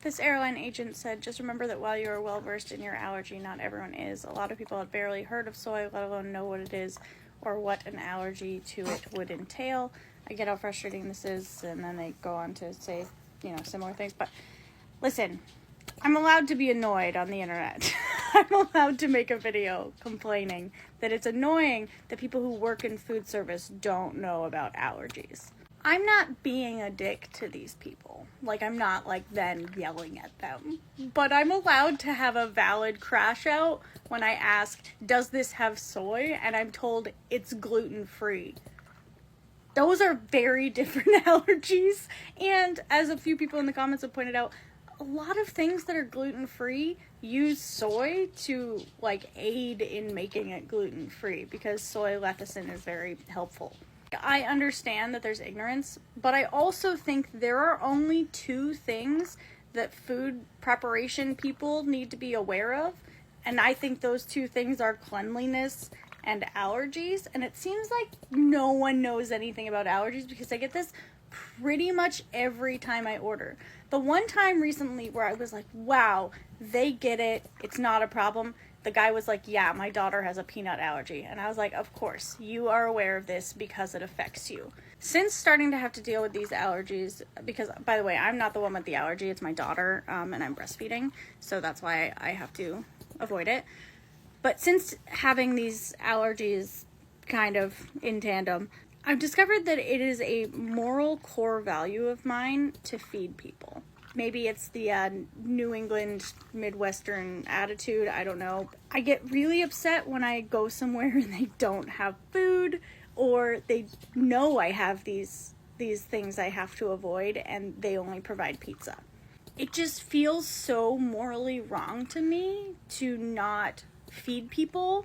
This airline agent said, just remember that while you are well versed in your allergy, not everyone is. A lot of people have barely heard of soy, let alone know what it is or what an allergy to it would entail. I get how frustrating this is, and then they go on to say, similar things. But listen, I'm allowed to be annoyed on the internet. I'm allowed to make a video complaining that it's annoying that people who work in food service don't know about allergies. I'm not being a dick to these people. I'm not then yelling at them. But I'm allowed to have a valid crash out when I asked, does this have soy? And I'm told it's gluten-free. Those are very different allergies. And as a few people in the comments have pointed out, a lot of things that are gluten-free use soy to aid in making it gluten-free because soy lecithin is very helpful. I understand that there's ignorance, but I also think there are only two things that food preparation people need to be aware of, and I think those two things are cleanliness and allergies, and it seems like no one knows anything about allergies because I get this pretty much every time I order. The one time recently where I was like, wow, they get it, it's not a problem. The guy was like, yeah, my daughter has a peanut allergy. And I was like, of course, you are aware of this because it affects you. Since starting to have to deal with these allergies, because, by the way, I'm not the one with the allergy, it's my daughter, and I'm breastfeeding, so that's why I have to avoid it. But since having these allergies kind of in tandem, I've discovered that it is a moral core value of mine to feed people. Maybe it's the New England Midwestern attitude, I don't know. I get really upset when I go somewhere and they don't have food, or they know I have these things I have to avoid and they only provide pizza. It just feels so morally wrong to me to not feed people,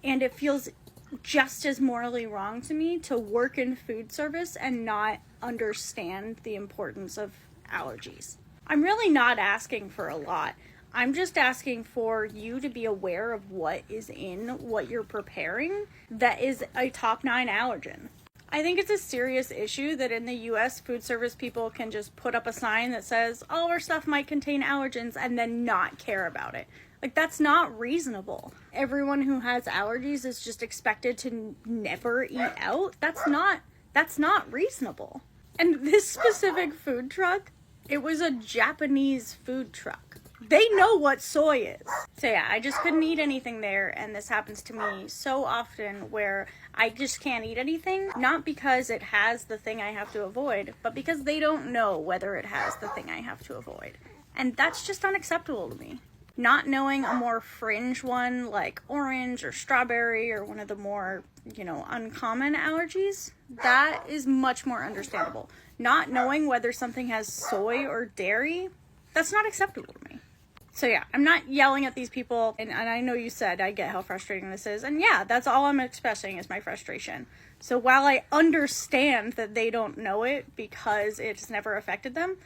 and it feels just as morally wrong to me to work in food service and not understand the importance of allergies. I'm really not asking for a lot. I'm just asking for you to be aware of what is in what you're preparing that is a top 9 allergen. I think it's a serious issue that in the US, food service people can just put up a sign that says, oh, our stuff might contain allergens, and then not care about it. That's not reasonable. Everyone who has allergies is just expected to never eat out. That's not reasonable. And this specific food truck, it was a Japanese food truck. They know what soy is. So yeah, I just couldn't eat anything there, and this happens to me so often where I just can't eat anything, not because it has the thing I have to avoid, but because they don't know whether it has the thing I have to avoid. And that's just unacceptable to me. Not knowing a more fringe one like orange or strawberry or one of the more, uncommon allergies, that is much more understandable. Not knowing whether something has soy or dairy, that's not acceptable to me. So yeah, I'm not yelling at these people, and I know you said I get how frustrating this is, and yeah, that's all I'm expressing is my frustration. So while I understand that they don't know it because it's never affected them,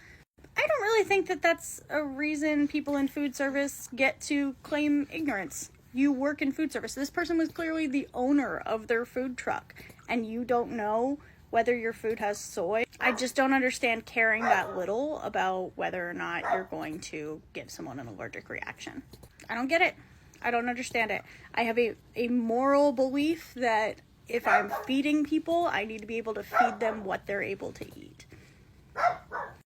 I don't really think that that's a reason people in food service get to claim ignorance. You work in food service. This person was clearly the owner of their food truck, and you don't know whether your food has soy. I just don't understand caring that little about whether or not you're going to give someone an allergic reaction. I don't get it. I don't understand it. I have a moral belief that if I'm feeding people, I need to be able to feed them what they're able to eat.